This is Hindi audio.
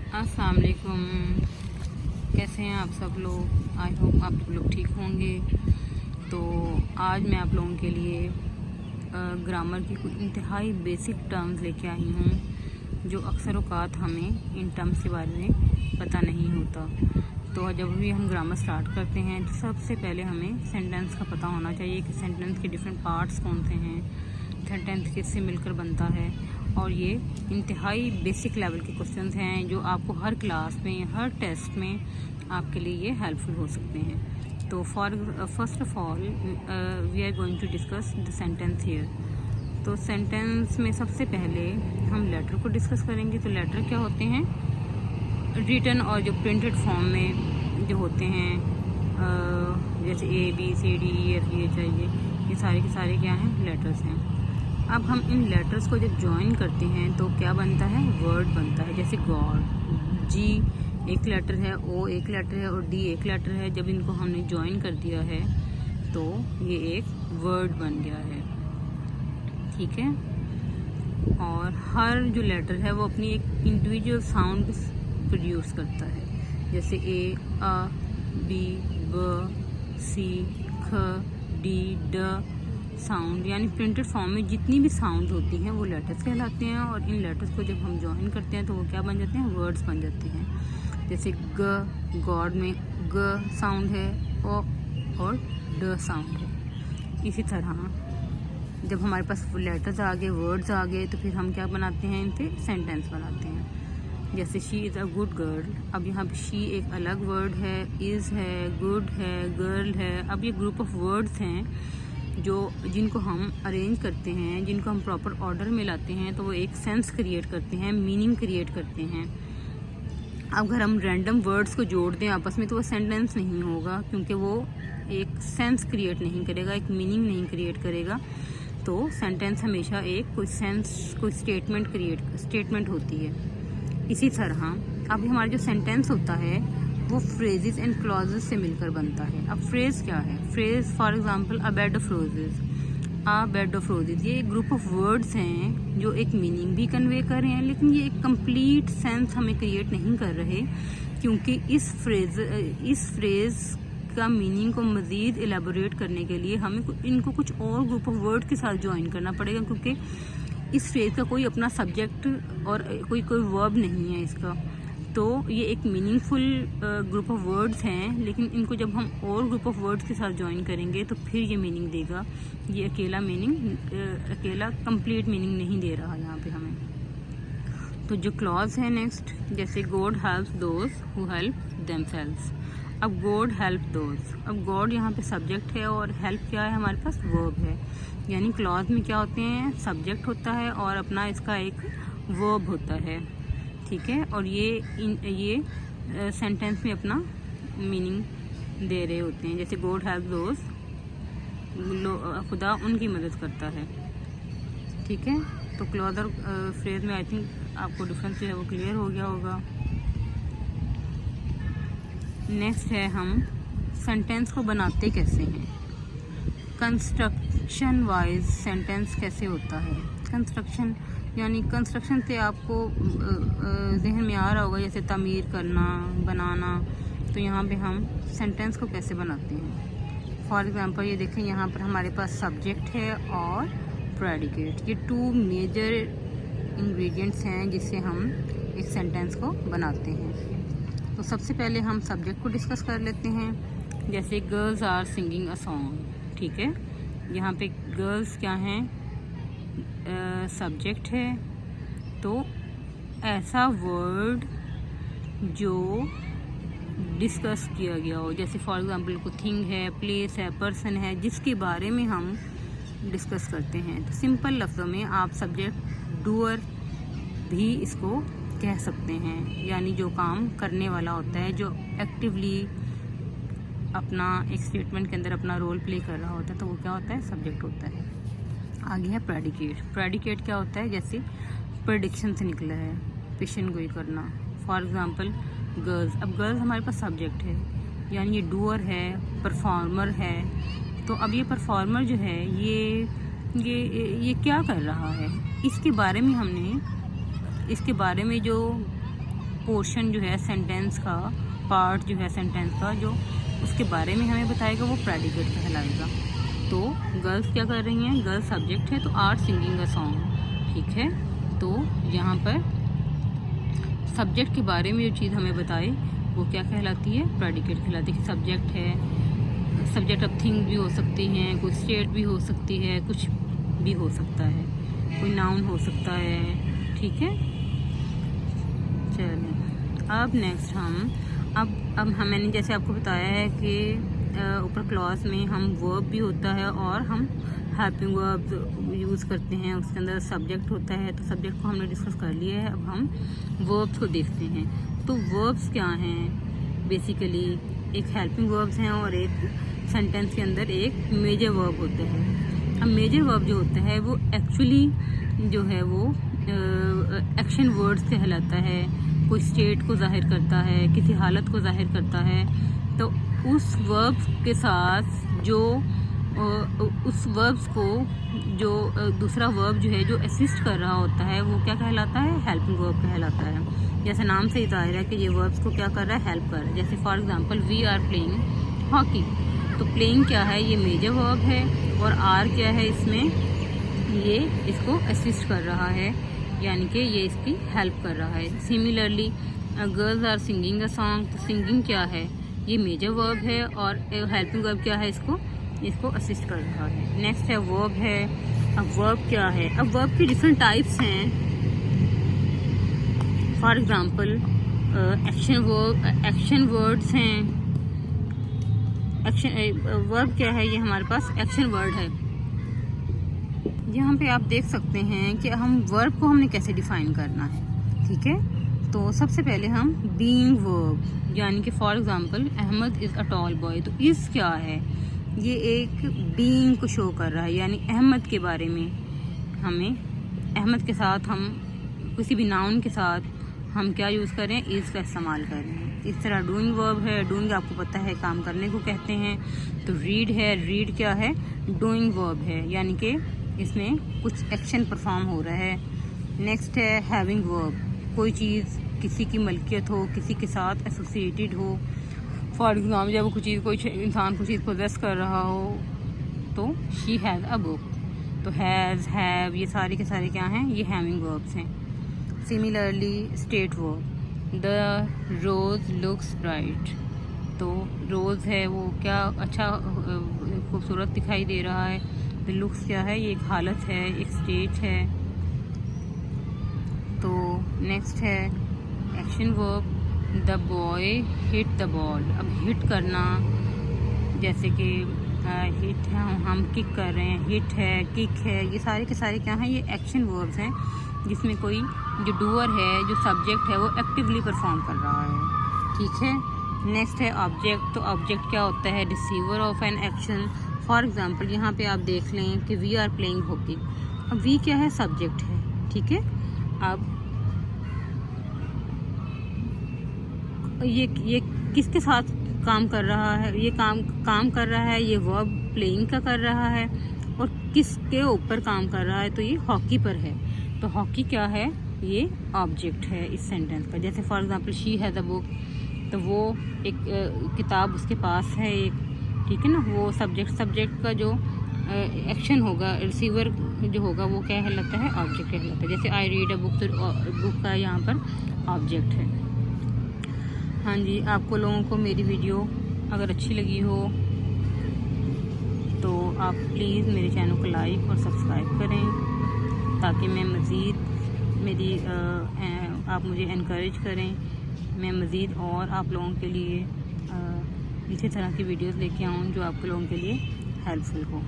अस्सलाम वालेकुम। कैसे हैं आप सब लोग? आई होप आप सब लोग ठीक होंगे। तो आज मैं आप लोगों के लिए ग्रामर की कुछ इंतहाई बेसिक टर्म्स लेके आई हूँ जो अक्सर औक़ात हमें इन टर्म्स के बारे में पता नहीं होता। तो जब भी हम ग्रामर स्टार्ट करते हैं तो सबसे पहले हमें सेंटेंस का पता होना चाहिए कि सेंटेंस के डिफरेंट पार्ट्स कौन से हैं, सेंटेंस किससे मिलकर बनता है। और ये इंतहाई बेसिक लेवल के क्वेश्चंस हैं जो आपको हर क्लास में, हर टेस्ट में आपके लिए ये हेल्पफुल हो सकते हैं। तो first of all we are going to discuss the sentence here. तो सेंटेंस में सबसे पहले हम लेटर को डिस्कस करेंगे। तो लेटर क्या होते हैं? रिटन और जो प्रिंटेड फॉर्म में जो होते हैं, जैसे A B C D E F G H I J, ये सारे के सारे क्या हैं? लेटर्स हैं। अब हम इन लेटर्स को जब ज्वाइन करते हैं तो क्या बनता है? वर्ड बनता है। जैसे गॉड, G एक लेटर है, O एक लेटर है और D एक लेटर है। जब इनको हमने ज्वाइन कर दिया है तो ये एक वर्ड बन गया है, ठीक है। और हर जो लेटर है वो अपनी एक इंडिविजुअल साउंड प्रोड्यूस करता है। जैसे A, A, B, B, C, ख, D, D साउंड, यानी प्रिंटेड फॉर्म में जितनी भी साउंड होती हैं वो लेटर्स कहलाते हैं। और इन लेटर्स को जब हम ज्वाइन करते हैं तो वो क्या बन जाते हैं? वर्ड्स बन जाते हैं। जैसे ग, गॉड में ग साउंड है और ड साउंड है। इसी तरह जब हमारे पास लेटर्स आ गए, वर्ड्स आ गए, तो फिर हम क्या बनाते हैं? इनसे सेंटेंस बनाते हैं। जैसे she is a good girl. अब यहाँ पे शी एक अलग वर्ड है, इज़ है, गुड है, गर्ल है। अब ये ग्रुप ऑफ वर्ड्स हैं जिनको हम अरेंज करते हैं, जिनको हम प्रॉपर ऑर्डर में लाते हैं तो वो एक सेंस क्रिएट करते हैं, मीनिंग क्रिएट करते हैं। अब अगर हम रैंडम वर्ड्स को जोड़ दें आपस में तो वो सेंटेंस नहीं होगा, क्योंकि वो एक सेंस क्रिएट नहीं करेगा, एक मीनिंग नहीं क्रिएट करेगा। तो सेंटेंस हमेशा एक कोई सेंस, कोई स्टेटमेंट होती है। इसी तरह अब हमारा जो सेंटेंस होता है वो फ्रेजेस एंड क्लॉजेस से मिलकर बनता है। अब फ्रेज क्या है? Phrase for example a bed of roses, a bed of roses, ये एक ग्रुप ऑफ वर्ड्स हैं जो एक मीनिंग भी कन्वे कर रहे हैं, लेकिन ये एक कंप्लीट सेंस हमें क्रिएट नहीं कर रहे, क्योंकि इस फ्रेज का मीनिंग को मज़ीद एलेबोरेट करने के लिए हमें इनको कुछ और ग्रुप ऑफ वर्ड के साथ ज्वाइन करना पड़ेगा, क्योंकि इस फ्रेज का कोई अपना सब्जेक्ट और कोई वर्ब नहीं है इसका। तो ये एक मीनिंगफुल ग्रुप ऑफ वर्ड्स हैं, लेकिन इनको जब हम और ग्रुप ऑफ वर्ड्स के साथ ज्वाइन करेंगे तो फिर ये मीनिंग देगा। ये अकेला कंप्लीट मीनिंग नहीं दे रहा यहाँ पे हमें। तो जो क्लॉज है नेक्स्ट, जैसे God helps those who help themselves. अब गॉड हेल्प दोज, अब गॉड यहाँ पे सब्जेक्ट है और हेल्प क्या है? हमारे पास वर्ब है। यानी क्लॉज में क्या होते हैं? सब्जेक्ट होता है और अपना इसका एक वर्ब होता है, ठीक है। और ये सेंटेंस में अपना मीनिंग दे रहे होते हैं। जैसे गॉड हेल्प दोज, खुदा उनकी मदद करता है, ठीक है। तो क्लॉज और फ्रेज में आई थिंक आपको डिफरेंस जो है वो क्लियर हो गया होगा। नेक्स्ट है हम सेंटेंस को बनाते कैसे हैं। कंस्ट्रक्शन वाइज सेंटेंस कैसे होता है? कंस्ट्रक्शन यानी कंस्ट्रक्शन से आपको जहन में आ रहा होगा, जैसे तामीर करना, बनाना। तो यहाँ पे हम सेंटेंस को कैसे बनाते हैं? फॉर एग्जांपल ये देखें, यहाँ पर हमारे पास सब्जेक्ट है और प्रेडिकेट, ये टू मेजर इंग्रेडिएंट्स हैं जिससे हम एक सेंटेंस को बनाते हैं। तो सबसे पहले हम सब्जेक्ट को डिस्कस कर लेते हैं। जैसे girls are singing a song, ठीक है। यहाँ पे गर्ल्स क्या हैं? सब्जेक्ट है। तो ऐसा वर्ड जो डिस्कस किया गया हो, जैसे फॉर एग्जांपल कोई थिंग है, प्लेस है, पर्सन है, जिसके बारे में हम डिस्कस करते हैं। तो सिंपल लफ्ज़ों में आप सब्जेक्ट डूअर भी इसको कह सकते हैं, यानी जो काम करने वाला होता है, जो एक्टिवली अपना एक स्टेटमेंट के अंदर अपना रोल प्ले कर रहा होता है, तो वो क्या होता है? सब्जेक्ट होता है। आगे है प्रेडिकेट। प्रेडिकेट क्या होता है? जैसे प्रेडिक्शन से निकला है, पेशन गोई करना। फॉर एग्जांपल गर्ल्स, अब गर्ल्स हमारे पास सब्जेक्ट है, यानी ये डूअर है, परफॉर्मर है। तो अब ये परफॉर्मर जो है ये क्या कर रहा है, इसके बारे में जो पोर्शन जो है सेंटेंस का, पार्ट जो है सेंटेंस का जो उसके बारे में हमें बताएगा वो प्रेडिकेट कहलाएगा। तो गर्ल्स क्या कर रही हैं, गर्ल्स सब्जेक्ट है तो आर सिंगिंग अ सॉन्ग, ठीक है। तो यहाँ पर सब्जेक्ट के बारे में जो चीज़ हमें बताए वो क्या कहलाती है, प्रेडिकेट कहलाती है। सब्जेक्ट है, सब्जेक्ट ऑफ थिंग भी हो सकती हैं, कोई स्टेट भी हो सकती है, कुछ भी हो सकता है, कोई नाउन हो सकता है, ठीक है। चलिए अब नेक्स्ट अब मैंने जैसे आपको बताया है कि ऊपर क्लॉज में हम वर्ब भी होता है और हम हेल्पिंग वर्ब यूज़ करते हैं, उसके अंदर सब्जेक्ट होता है। तो सब्जेक्ट को हमने डिस्कस कर लिया है, अब हम वर्ब्स को देखते हैं। तो वर्ब्स क्या हैं, बेसिकली एक हेल्पिंग वर्ब्स हैं और एक सेंटेंस के अंदर एक मेजर वर्ब होता है। अब मेजर वर्ब जो होता है वो एक्चुअली जो है वो एक्शन वर्ड्स कहलाता है, कोई स्टेट को जाहिर करता है, किसी हालत को जाहिर करता है। तो उस वर्ब के साथ जो उस वर्ब्स को जो दूसरा वर्ब जो है जो असिस्ट कर रहा होता है वो क्या कहलाता है, हेल्पिंग वर्ब कहलाता है। जैसे नाम से ही जाहिर है कि ये वर्ब्स को क्या कर रहा है, हेल्प कर रहा है। जैसे for example we are playing hockey, तो प्लेइंग क्या है, ये मेजर वर्ब है और आर क्या है, इसमें ये इसको असिस्ट कर रहा है, यानी कि ये इसकी हेल्प कर रहा है। Similarly girls are singing a song, तो सिंगिंग क्या है, ये मेजर वर्ब है और हेल्पिंग वर्ब क्या है, इसको असिस्ट कर रहा है। नेक्स्ट है वर्ब है। अब वर्ब क्या है, अब वर्ब की डिफरेंट टाइप्स हैं। फॉर एग्जांपल एक्शन वर्ड्स हैं। एक्शन वर्ब क्या है, ये हमारे पास एक्शन वर्ड है। यहाँ पे आप देख सकते हैं कि हम वर्ब को हमने कैसे डिफाइन करना है, ठीक है। तो सबसे पहले हम बीइंग वर्ब, यानी कि for example Ahmed is a tall boy, तो इज़ क्या है, ये एक बीइंग को शो कर रहा है, यानी अहमद के बारे में हमें, अहमद के साथ हम किसी भी नाउन के साथ हम क्या यूज़ करें, इज़ का इस्तेमाल करें। इस तरह डूइंग वर्ब है, डूइंग आपको पता है काम करने को कहते हैं। तो रीड है, रीड क्या है, डूइंग वर्ब है, यानी कि इसमें कुछ एक्शन परफॉर्म हो रहा है। नेक्स्ट है हैविंग वर्ब, कोई चीज़ किसी की मलकियत हो, किसी के साथ एसोसिएटेड हो। फॉर एग्जाम्पल जब कोई इंसान कोई चीज़ पोजेस कर रहा हो तो शी हैज़ अ बुक, तो हैज़, हैव, ये सारे के सारे क्या हैं, ये हैविंग वर्ब्स हैं। Similarly state verb, the rose looks bright, तो रोज़ है वो क्या अच्छा खूबसूरत दिखाई दे रहा है। द लुक्स क्या है, ये एक हालत है, एक स्टेट है। तो नेक्स्ट है action verb, the boy hit the ball. अब हिट करना, जैसे कि हिट है, हम किक कर रहे हैं, हिट है, किक है, ये सारे के सारे क्या हैं, ये एक्शन वर्ब्स हैं जिसमें कोई जो डूअर है, जो सब्जेक्ट है वो एक्टिवली परफॉर्म कर रहा है, ठीक है। नेक्स्ट है ऑब्जेक्ट, तो ऑब्जेक्ट क्या होता है, receiver of an action. For example यहाँ पे आप देख लें कि वी आर प्लेइंग हॉकी, अब वी क्या है, सब्जेक्ट है, ठीक है। अब ये किसके साथ काम कर रहा है, ये काम कर रहा है, ये वर्ब प्लेइंग का कर रहा है और किसके ऊपर काम कर रहा है, तो ये हॉकी पर है। तो हॉकी क्या है, ये ऑब्जेक्ट है इस सेंटेंस का। जैसे for example she has a book, तो वो एक किताब उसके पास है एक, ठीक है ना। वो सब्जेक्ट का जो एक्शन होगा, रिसीवर जो होगा वो क्या कहलाता है, ऑब्जेक्ट कहलाता है। जैसे आई रीड अ बुक, तो बुक का यहाँ पर ऑब्जेक्ट है। हाँ जी, आपको लोगों को मेरी वीडियो अगर अच्छी लगी हो तो आप प्लीज़ मेरे चैनल को लाइक और सब्सक्राइब करें, ताकि मैं मज़ीद आप मुझे इनकरेज करें, मैं मज़ीद और आप लोगों के लिए इसी तरह की वीडियोस लेके आऊँ जो आप लोगों के लिए हेल्पफुल हो।